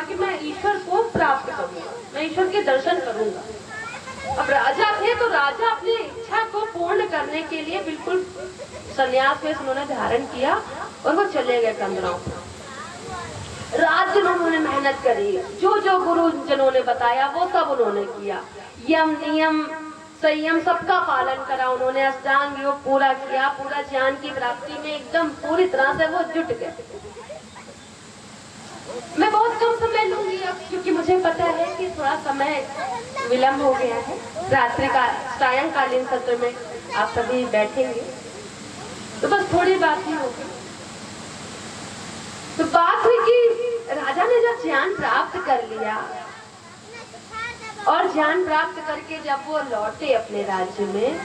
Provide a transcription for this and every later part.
कि मैं ईश्वर को प्राप्त करूंगा, मैं ईश्वर के दर्शन करूंगा। अब राजा थे तो राजा अपनी इच्छा को पूर्ण करने के लिए बिल्कुल संन्यास में उन्होंने धारण किया और वो चले गए कंदराओं पर। रात दिन उन्होंने मेहनत करी, जो जो गुरुजनों ने बताया वो सब उन्होंने किया, यम नियम संयम सबका पालन करा उन्होंने, अष्टांग योग पूरा किया, पूरा ज्ञान की प्राप्ति में एकदम पूरी तरह से वो जुट गए। मैं बहुत कम समय लूंगी अब, क्योंकि मुझे पता है कि थोड़ा समय विलंब हो गया है। रात्रि का सायंकालीन सत्र में आप सभी बैठेंगे, तो बस थोड़ी बात ही होगी। तो बात हुई कि राजा ने जब ज्ञान प्राप्त कर लिया और ज्ञान प्राप्त करके जब वो लौटे अपने राज्य में,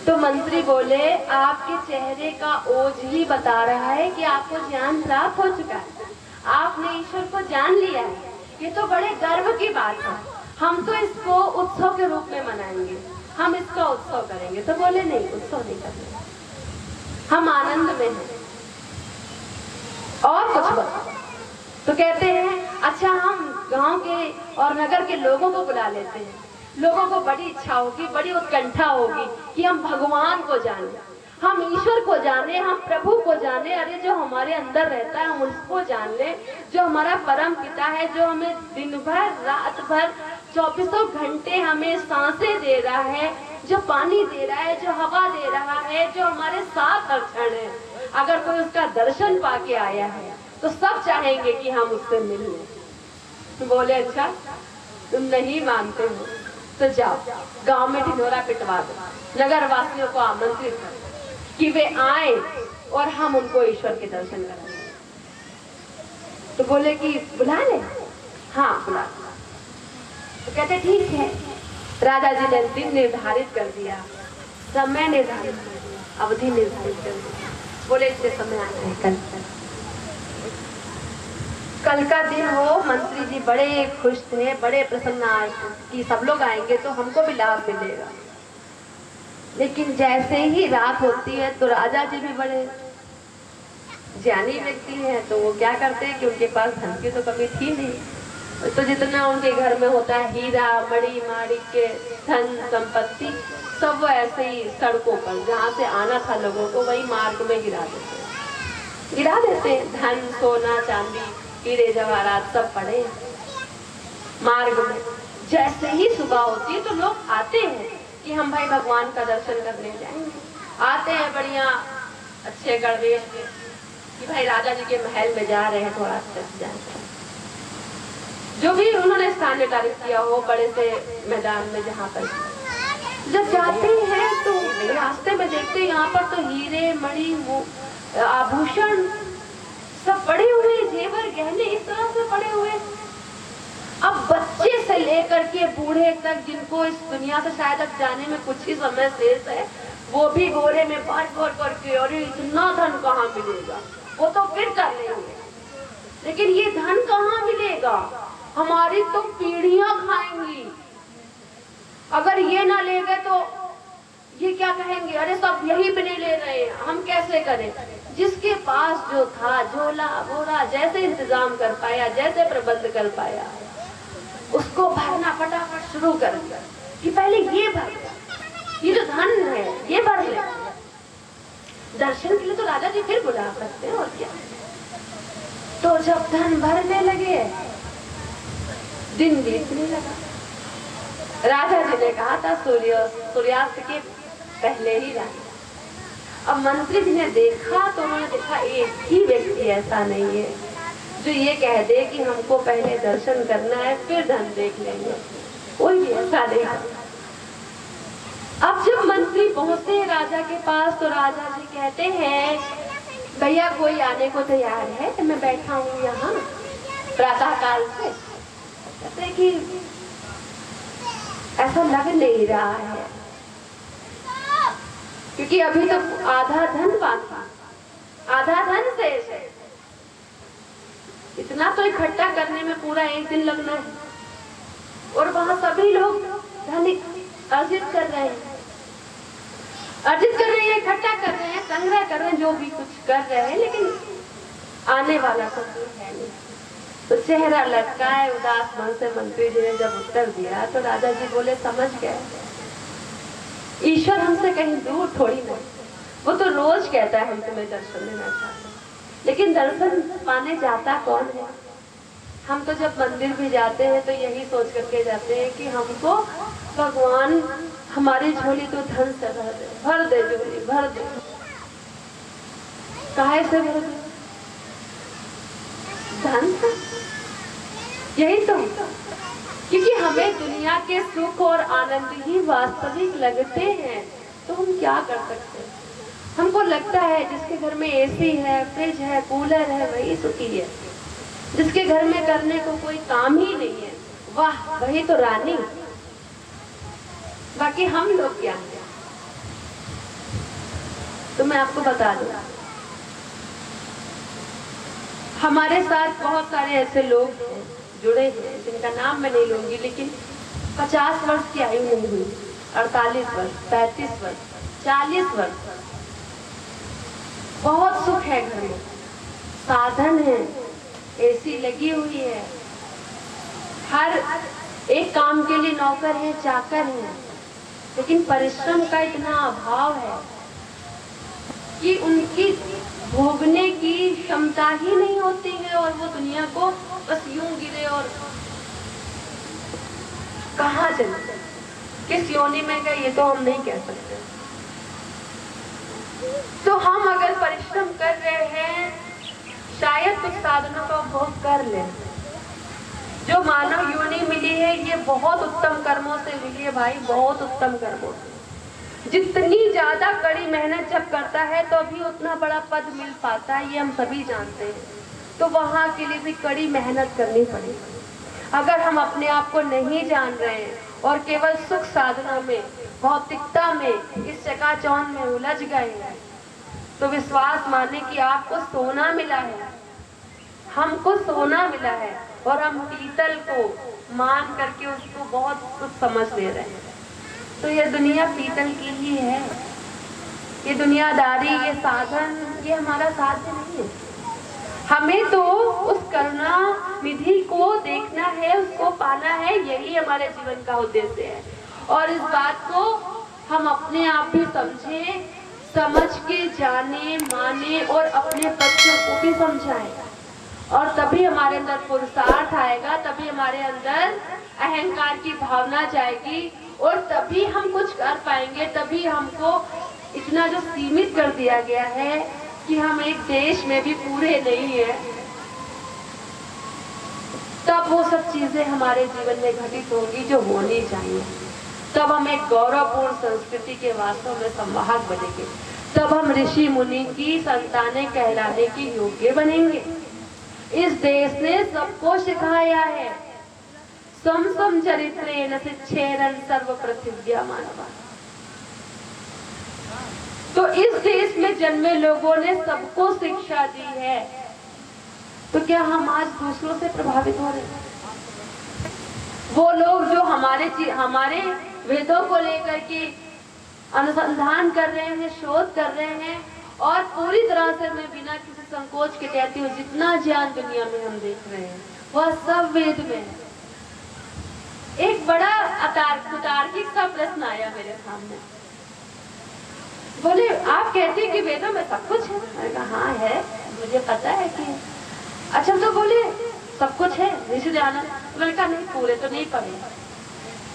तो मंत्री बोले आपके चेहरे का ओज ही बता रहा है कि आपको ज्ञान प्राप्त हो चुका है, आपने ईश्वर को जान लिया है। ये तो बड़े गर्व की बात है, हम तो इसको उत्सव के रूप में मनाएंगे, हम इसका उत्सव करेंगे। तो बोले नहीं, उत्सव नहीं करना, हम आनंद में हैं और कुछ बताओ। तो कहते हैं अच्छा हम गांव के और नगर के लोगों को बुला लेते हैं, लोगों को बड़ी इच्छा होगी, बड़ी उत्कंठा होगी कि हम भगवान को जाने, हम ईश्वर को जाने, हम प्रभु को जाने। अरे जो हमारे अंदर रहता है हम उसको जान ले, जो हमारा परम पिता है, जो हमें दिन भर रात भर 24 घंटे हमें सांसें दे रहा है, जो पानी दे रहा है, जो हवा दे रहा है, जो हमारे साथ हर क्षण है। अगर कोई उसका दर्शन पाके आया है तो सब चाहेंगे कि हम उससे मिलें। तो बोले अच्छा तुम नहीं मानते हो तो जाओ गांव में ढिंढोरा पिटवा दो, नगर वासियों को आमंत्रित करो कि वे आए और हम उनको ईश्वर के दर्शन कराएं। तो बोले कि बुला ले, हाँ बुला। तो कहते ठीक है। राजा जी ने दिन निर्धारित कर दिया, समय निर्धारित कर दिया, अवधि निर्धारित कर दिया। बोले इतने समय आना है कल का दिन हो। मंत्री जी बड़े खुश थे, बड़े प्रसन्न कि सब लोग आएंगे तो हमको भी लाभ मिलेगा। लेकिन जैसे ही रात होती है तो राजा जी भी बड़े ज्ञानी व्यक्ति हैं, तो वो क्या करते हैं कि उनके पास धन की तो कमी थी नहीं, तो जितना उनके घर में होता है हीरा मणि माणिक के धन संपत्ति सब वो ऐसे ही सड़कों पर जहाँ से आना था लोगों को वही मार्ग में गिरा देते हैं। धन सोना चांदी हीरे जवाहरात सब पड़े मार्ग में। जैसे ही सुबह होती है तो लोग आते हैं कि हम भाई भगवान का दर्शन करने जाएंगे, आते हैं बढ़िया अच्छे गणवेश में कि भाई राजा जी के महल में जा रहे हैं, थोड़ा जाए जो भी उन्होंने स्थान निर्धारित किया हो बड़े से मैदान में। जहाँ पर जब जाते हैं तो रास्ते में देखते हैं यहाँ पर तो हीरे मणि आभूषण सब पड़े हुए, जेवर गहने इस तरह से पड़े हुए। अब बच्चे से लेकर के बूढ़े तक जिनको इस दुनिया से शायद अब जाने में कुछ ही समय शेष है, वो भी बोरे में भर भर करके अरे इतना धन कहाँ मिलेगा, वो तो फिर कर लेंगे, लेकिन ये धन कहाँ मिलेगा, हमारी तो पीढ़ियां खाएंगी। अगर ये ना ले गए तो ये क्या कहेंगे, अरे सब यही भी नहीं ले रहे हैं, हम कैसे करें। जिसके पास जो था झोला बोरा जैसे इंतजाम कर पाया, जैसे प्रबंध कर पाया, उसको भरना फटाफट शुरू कर दिया कि पहले ये भर, ये जो धन है ये भर ले। दर्शन के लिए तो राजा जी फिर बुला सकते हैं और क्या। तो जब धन भरने लगे दिन बीतने लगा। राजा जी ने कहा था सूर्यास्त के पहले ही जाना। अब मंत्री जी ने देखा तो उन्होंने देखा एक ही व्यक्ति ऐसा नहीं है जो ये कह दे कि हमको पहले दर्शन करना है फिर धन देख लेंगे, कोई भी ऐसा नहीं। अब जब मंत्री पहुंचते हैं राजा के पास तो राजा जी कहते हैं भैया कोई आने को तैयार है, मैं बैठा हूँ यहाँ प्रातः काल से। कहते कि ऐसा लग नहीं रहा है क्योंकि अभी तो आधा धन बाकी, आधा धन शेष है, इतना तो इकट्ठा करने में पूरा एक दिन लगना है। और वहां सभी लोग धन अर्जित कर रहे हैं, इकट्ठा कर रहे हैं, संग्रह कर रहे हैं, जो भी कुछ कर रहे हैं, लेकिन आने वाला तो कोई है नहीं। तो चेहरा लटकाए उदास मन से मंत्री जी ने जब उत्तर दिया तो राजा जी बोले, समझ गए, ईश्वर हमसे कहीं दूर थोड़ी नहीं, वो तो रोज कहता है हम तुम्हें दर्शन देना चाहते हैं, लेकिन दर्शन पाने जाता कौन है? हम तो जब मंदिर भी जाते हैं तो यही सोच करके जाते हैं कि हमको भगवान हमारी झोली तो धन से भर दे झोली भर दे। काहे से भर दे? धन से। यही तो, क्योंकि हमें दुनिया के सुख और आनंद ही वास्तविक लगते हैं, तो हम क्या कर सकते हैं? हमको लगता है जिसके घर में एसी है, फ्रिज है, कूलर है, वही सुखी है। जिसके घर में करने को कोई काम ही नहीं है, वाह वही तो रानी। बाकी हम लोग क्या हैं? तो मैं आपको बता दूं, हमारे साथ बहुत सारे ऐसे लोग हैं जुड़े हैं जिनका नाम मैं नहीं लूंगी, लेकिन 50 वर्ष की आयु नहीं हुई, 48 वर्ष, 35 वर्ष, 40 वर्ष, बहुत सुख है घर में, साधन है, एसी लगी हुई है, हर एक काम के लिए नौकर है, चाकर है, लेकिन परिश्रम का इतना अभाव है कि उनकी भोगने की क्षमता ही नहीं होती है और वो दुनिया को बस यूं गिरे और कहाँ चले, किस योनि में गए ये तो हम नहीं कह सकते। तो हम अगर परिश्रम कर रहे हैं, शायद कुछ साधनों का उपभोग कर लें। जो मानव योनि मिली है ये बहुत उत्तम कर्मों से मिली है भाई, बहुत उत्तम कर्मों से। जितनी ज्यादा कड़ी मेहनत जब करता है तो भी उतना बड़ा पद मिल पाता है, ये हम सभी जानते हैं। तो वहां के लिए भी कड़ी मेहनत करनी पड़ेगी। अगर हम अपने आप को नहीं जान रहे हैं और केवल सुख साधना में, भौतिकता में, इस चकाचौंध में उलझ गए हैं, तो विश्वास माने कि आपको सोना मिला है, हमको सोना मिला है और हम पीतल को मान करके उसको बहुत कुछ समझ ले रहे हैं। तो ये दुनिया पीतल की ही है, ये दुनियादारी, ये साधन, ये हमारा साध्य नहीं है। हमें तो उस करुणा निधि को देखना है, उसको पाना है, यही हमारे जीवन का उद्देश्य है। और इस बात को हम अपने आप भी समझें, समझ के जाने, माने और अपने बच्चों को भी समझाएं, और तभी हमारे अंदर पुरुषार्थ आएगा, तभी हमारे अंदर अहंकार की भावना जाएगी और तभी हम कुछ कर पाएंगे। तभी हमको इतना जो सीमित कर दिया गया है कि हम एक देश में भी पूरे नहीं है, तब वो सब चीजें हमारे जीवन में घटित होंगी जो होनी चाहिए। तब हम एक गौरवपूर्ण संस्कृति के वास्तव में संवाहक बनेंगे, तब हम ऋषि मुनि की संतानें कहलाने के योग्य बनेंगे। इस देश ने सबको सिखाया है, सम सम चरित्रेण शिक्षेरन् सर्व पृथिव्या मानवा। तो इस देश में जन्मे लोगों ने सबको शिक्षा दी है, तो क्या हम आज दूसरों से प्रभावित हो रहे हैं? वो लोग जो हमारे वेदों को लेकर के अनुसंधान कर रहे हैं, शोध कर रहे हैं, और पूरी तरह से मैं बिना किसी संकोच के कहती हूँ, जितना ज्ञान दुनिया में हम देख रहे हैं वह सब वेद में है। एक बड़ा तार्किक सा प्रश्न आया मेरे सामने, बोले आप कहते हैं कि वेदों में सब कुछ है? मैंने कहा हाँ है, मुझे पता है कि। अच्छा तो बोले सब कुछ है ऋषि दयानंद? मैंने कहा नहीं, पूरे तो नहीं पढ़े,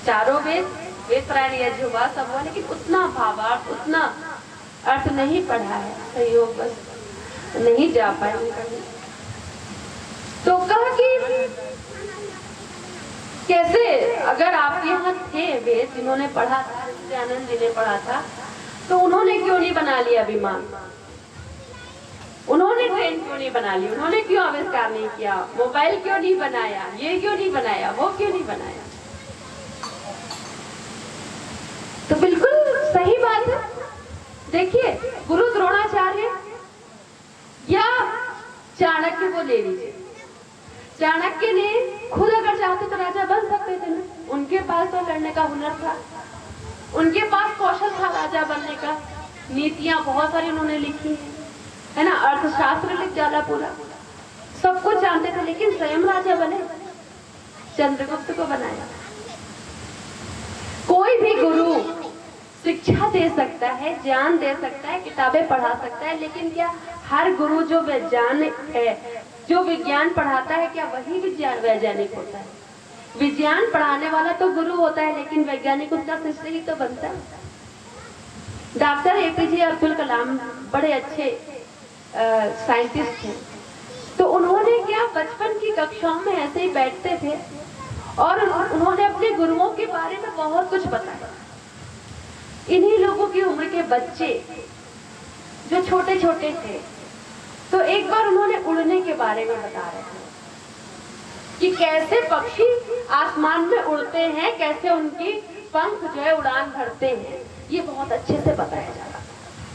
चारों वेद पुराण यजुर्वेद सब हुआ, लेकिन उतना भावार्थ, उतना अर्थ नहीं पढ़ा है, सहयोग बस नहीं जा पाए कहीं। तो कहा कि कैसे, अगर आपके यहाँ थे वेद जिन्होंने पढ़ा था, दयानंद जी ने पढ़ा था, तो उन्होंने क्यों नहीं बना लिया विमान? उन्होंने ट्रेन क्यों नहीं बना ली? उन्होंने क्यों आविष्कार नहीं किया? मोबाइल क्यों नहीं बनाया? ये क्यों नहीं बनाया? वो क्यों नहीं बनाया? तो बिल्कुल सही बात है। देखिए गुरु द्रोणाचार्य या चाणक्य को ले लीजिए, चाणक्य ने खुद अगर चाहते तो राजा बन सकते थे ना, उनके पास तो लड़ने का हुनर था, उनके पास कौशल था राजा बनने का, नीतियां बहुत सारी उन्होंने लिखी है ना, अर्थशास्त्र लिख डाला पूरा, सब कुछ जानते थे, लेकिन स्वयं राजा बने, चंद्रगुप्त को बनाया। कोई भी गुरु शिक्षा दे सकता है, ज्ञान दे सकता है, किताबें पढ़ा सकता है, लेकिन क्या हर गुरु जो वैज्ञानिक है, जो विज्ञान पढ़ाता है, क्या वही वैज्ञानिक होता है? विज्ञान पढ़ाने वाला तो गुरु होता है, लेकिन वैज्ञानिक उसका शिष्य ही तो बनता है। डॉक्टर एपीजे अब्दुल कलाम बड़े अच्छे साइंटिस्ट थे, तो उन्होंने क्या बचपन की कक्षाओं में ऐसे ही बैठते थे और उन्होंने अपने गुरुओं के बारे में बहुत कुछ बताया। इन्हीं लोगों की उम्र के बच्चे जो छोटे छोटे थे, तो एक बार उन्होंने उड़ने के बारे में बता रहे थे कि कैसे पक्षी आसमान में उड़ते हैं, कैसे उनकी पंख जो है उड़ान भरते हैं। ये बहुत अच्छे से बताया जा रहा था,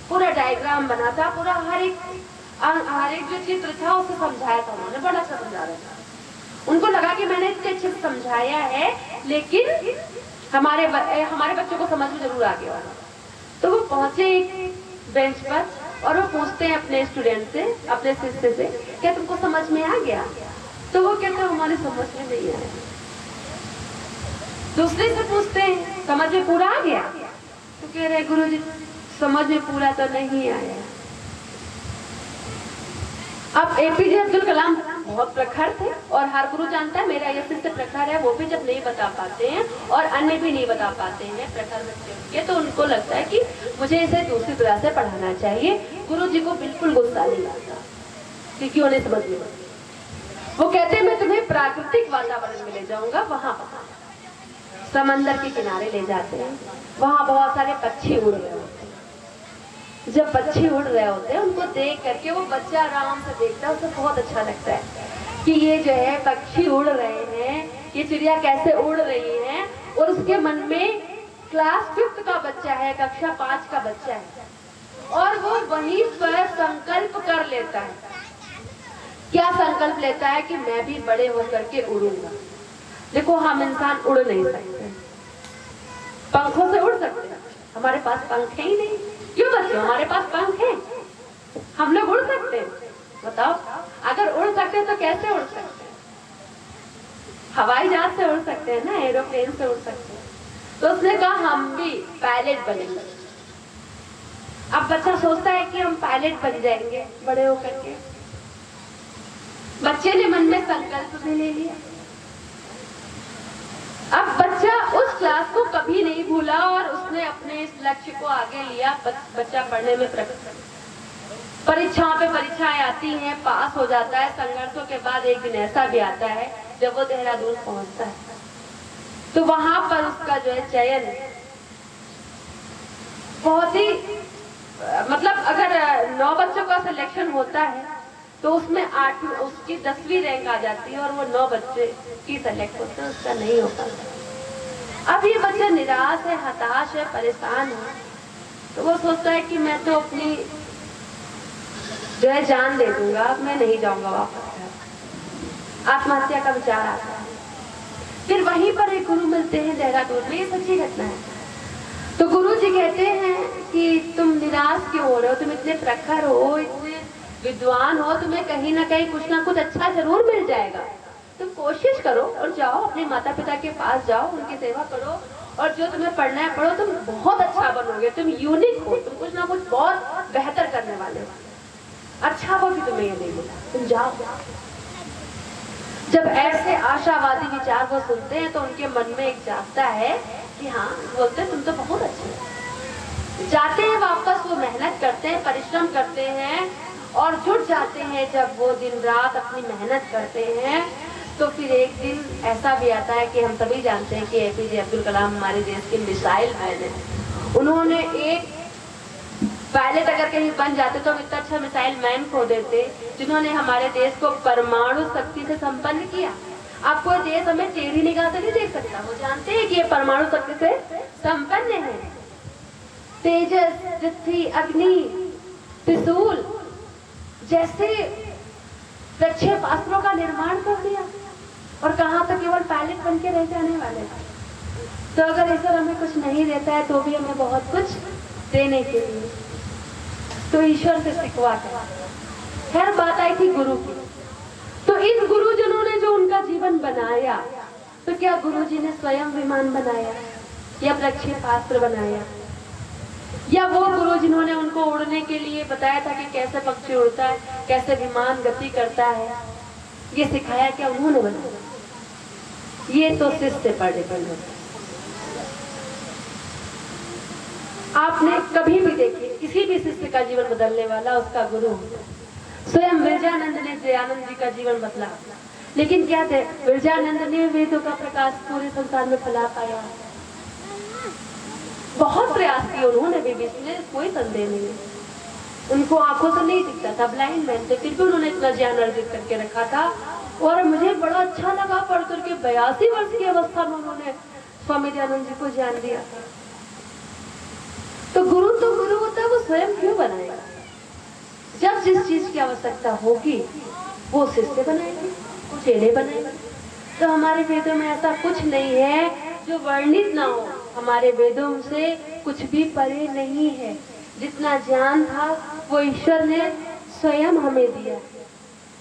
पूरा डायग्राम बना था, पूरा हर एक जो चित्र था उसे समझाया था उन्होंने, बड़ा अच्छा समझा रहा था। उनको लगा कि मैंने इतने अच्छे से समझाया है, लेकिन हमारे बच्चों को समझ में जरूर आ गया। तो वो पहुंचे एक बेंच पर और वो पूछते हैं अपने स्टूडेंट से, अपने शिष्य से, क्या तुमको समझ में आ गया? तो वो कहते हैं हमारी समझ में नहीं आया। दूसरे से पूछते हैं समझ में पूरा आ गया? तो कह रहे गुरुजी समझ में पूरा तो नहीं आया। अब एपीजे अब्दुल कलाम बहुत प्रखर थे और हर गुरु जानता है मेरा ये शिष्य प्रखर है, वो भी जब नहीं बता पाते हैं और अन्य भी नहीं बता पाते हैं प्रखर बच्चे उनके, तो उनको लगता है कि मुझे इसे दूसरी तरह से पढ़ाना चाहिए। गुरु जी को बिल्कुल गुस्सा नहीं आता, क्योंकि उन्हें समझ में वो कहते हैं मैं तुम्हें प्राकृतिक वातावरण में ले जाऊंगा। वहां समंदर के किनारे ले जाते हैं, वहां बहुत सारे पक्षी उड़ रहे होते हैं। जब पक्षी उड़ रहे होते हैं उनको देख करके वो बच्चा आराम से देखता है, उसे बहुत अच्छा लगता है कि ये जो है पक्षी उड़ रहे हैं, ये चिड़िया कैसे उड़ रही है। और उसके मन में क्लास 5 का बच्चा है, कक्षा 5 का बच्चा है, और वो वहीं पर संकल्प कर लेता है। क्या संकल्प लेता है? कि मैं भी बड़े होकर के उड़ूंगा। देखो हम इंसान उड़ नहीं सकते, पंखों से उड़ सकते हैं, हमारे पास पंख है ही नहीं। क्यों बच्चों, हमारे पास पंख है, हम लोग उड़ सकते हैं। बताओ, अगर उड़ सकते हैं तो कैसे उड़ सकते हैं? हवाई जहाज से उड़ सकते हैं ना, एरोप्लेन से उड़ सकते हैं। तो उसने कहा हम भी पायलट बनेंगे। अब बच्चा सोचता है कि हम पायलट बन जाएंगे बड़े होकर के। बच्चे ने मन में संकल्प भी ले लिया। अब बच्चा उस क्लास को कभी नहीं भूला और उसने अपने इस लक्ष्य को आगे लिया। बच्चा पढ़ने में परीक्षाओं पे परीक्षाएं आती हैं, पास हो जाता है। संघर्षों के बाद एक दिन ऐसा भी आता है जब वो देहरादून पहुंचता है, तो वहां पर उसका जो है चयन बहुत ही मतलब अगर 9 बच्चों का सिलेक्शन होता है तो उसमें उसकी 10वीं रैंक आ जाती है और वो 9 बच्चे की सेलेक्ट होते हैं, उसका नहीं हो पाता। अब ये बच्चा निराश है, हताश है, परेशान है, तो वो सोचता है कि मैं तो अपनी जो है जान दे दूंगा, अब मैं नहीं जाऊंगा वापस। आत्महत्या का विचार आता है। फिर वहीं पर एक गुरु मिलते हैं देहरादून में, ये सच्ची घटना है। तो गुरु जी कहते हैं कि तुम निराश क्यों हो रहे हो, तुम इतने प्रखर हो, इतने विद्वान हो, तुम्हें कहीं ना कहीं कुछ ना कुछ अच्छा जरूर मिल जाएगा। तुम कोशिश करो और जाओ अपने माता पिता के पास जाओ, उनकी सेवा करो और जो तुम्हें पढ़ना है पढ़ो। तुम बहुत अच्छा बनोगे, तुम यूनिक हो, तुम कुछ ना कुछ बहुत बेहतर करने वाले हो। अच्छा हो कि तुम्हें ये नहीं मिला, तुम जाओ। जब ऐसे आशावादी विचार वो सुनते हैं तो उनके मन में एक जागता है कि हाँ, बोलते तुम तो बहुत अच्छे हो। जाते हैं वापस, वो मेहनत करते हैं, परिश्रम करते हैं और जुट जाते हैं। जब वो दिन रात अपनी मेहनत करते हैं तो फिर एक दिन ऐसा भी आता है कि हम सभी जानते हैं कि एपीजे अब्दुल कलाम हमारे देश के मिसाइल मैन हैं। उन्होंने एक पायलट अगर कहीं बन जाते तो हम इतना अच्छा मिसाइल मैन खो देते, जिन्होंने हमारे देश को परमाणु शक्ति से संपन्न किया। आपको देश हमें टेढ़ी निगाह से नहीं देख सकता, वो जानते हैं कि ये परमाणु शक्ति से संपन्न है। तेजस, पृथ्वी, अग्नि, त्रिशूल जैसे प्रक्षेपास्त्रों का निर्माण कर दिया और कहा तो केवल पायलट बन के रह जाने वाले। तो अगर ईश्वर हमें कुछ नहीं देता है तो भी हमें बहुत कुछ देने के लिए, तो ईश्वर से सिखवा कर। खैर बात आई थी गुरु की। बनाया, तो क्या गुरुजी ने स्वयं विमान बनाया या प्रक्षेपास्त्र बनाया, या वो गुरु जिन्होंने उनको उड़ने के लिए बताया था कि कैसे पक्षी उड़ता है, कैसे विमान गति करता है, ये सिखाया क्या उन्होंने बनाया? ये तो शिष्य पर डिपेंड होता है। आपने कभी भी देखिए किसी भी शिष्य का जीवन बदलने वाला उसका गुरु होता है। स्वयं विरजानंद ने दयानंद जी का जीवन बदला, लेकिन क्या थे, विरजानंद ने वेदों का प्रकाश पूरे संसार में फैला पाया। बहुत प्रयास किए उन्होंने भी, इसमें कोई संदेह नहीं है। उनको आंखों से नहीं दिखता था, ब्लाइंड मैन थे, फिर भी उन्होंने इतना ज्ञान अर्जित करके रखा था। और मुझे बड़ा अच्छा लगा पढ़ करके 82 वर्ष की अवस्था में उन्होंने स्वामी दयानंद जी को ज्ञान दिया। तो गुरु होता है, वो स्वयं क्यों बनाएगा? जब जिस चीज की आवश्यकता होगी वो शिष्य बनाएंगे, वो चेले बनाएंगे। तो हमारे वेदों में ऐसा कुछ नहीं है जो वर्णित ना हो। हमारे वेदों से कुछ भी परे नहीं है। जितना ज्ञान था वो ईश्वर ने स्वयं हमें दिया।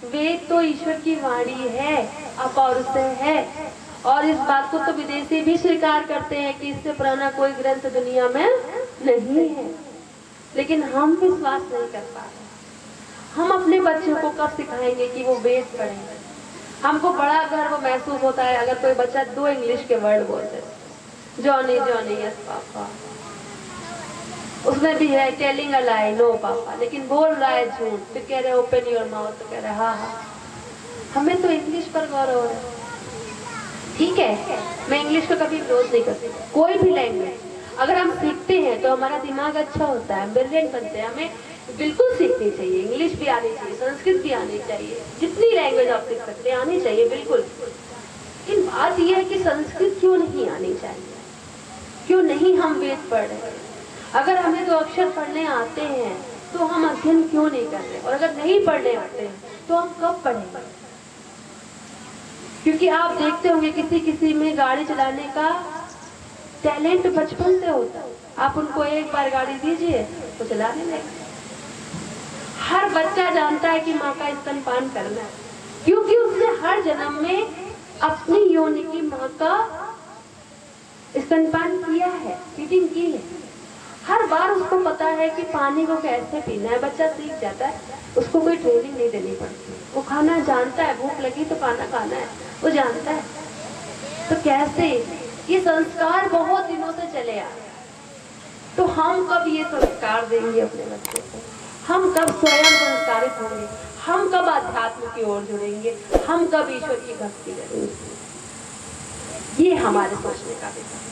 वेद तो ईश्वर की वाणी है, अपौरुषेय है, और इस बात को तो विदेशी भी स्वीकार करते हैं कि इससे पुराना कोई ग्रंथ दुनिया में नहीं है। लेकिन हम विश्वास नहीं कर पा रहे। हम अपने बच्चों को कब सिखाएंगे कि वो वेद पढ़ें? हमको बड़ा गर्व महसूस होता है अगर कोई बच्चा 2 इंग्लिश के वर्ड बोलते, जॉनी जॉनी यस पापा, उसमें भी है टेलिंग अ लाई नो पापा, लेकिन बोल रहा है झूठ, फिर कह रहे ओपन योर माउथ, तो कह रहे हाँ हाँ। हमें तो इंग्लिश पर गौरव है। ठीक है, मैं इंग्लिश को कभी विरोध नहीं करती। कोई भी लैंग्वेज अगर हम सीखते हैं तो हमारा दिमाग अच्छा होता है, ब्रिलियंट बनते हैं। हमें बिल्कुल सीखनी चाहिए, इंग्लिश भी आनी चाहिए, संस्कृत भी आनी चाहिए, जितनी लैंग्वेज आप सीख सकते हैं आनी चाहिए बिल्कुल। लेकिन बात यह है कि संस्कृत क्यों नहीं आनी चाहिए? क्यों नहीं हम वेद पढ़ रहे हैं? अगर हमें 2 अक्षर पढ़ने आते हैं तो हम अध्ययन क्यों नहीं कर रहे? और अगर नहीं पढ़ने आते हैं तो हम कब पढ़ेंगे? क्योंकि आप देखते होंगे किसी में गाड़ी चलाने का टैलेंट बचपन से होता है। आप उनको एक बार गाड़ी दीजिए तो चलाने लगेंगे। हर बच्चा जानता है कि माँ का स्तनपान करना है, क्योंकि उसने हर जन्म में अपनी योनि की माँ का स्तनपान किया है, फीडिंग की है। हर बार उसको पता है कि पानी को कैसे पीना है। बच्चा सीख जाता है, उसको कोई ट्रेनिंग नहीं देनी पड़ती। वो खाना जानता है, भूख लगी तो खाना खाना है, वो जानता है। तो कैसे ये संस्कार बहुत दिनों से चले आ रहे हैं। तो हम कब ये संस्कार देंगे अपने बच्चे को? हम कब स्वयं संस्कारित होंगे? हम कब आध्यात्म की ओर जुड़ेंगे? हम कब ईश्वर की भक्ति करेंगे? ये हमारे सोचने का विषय है।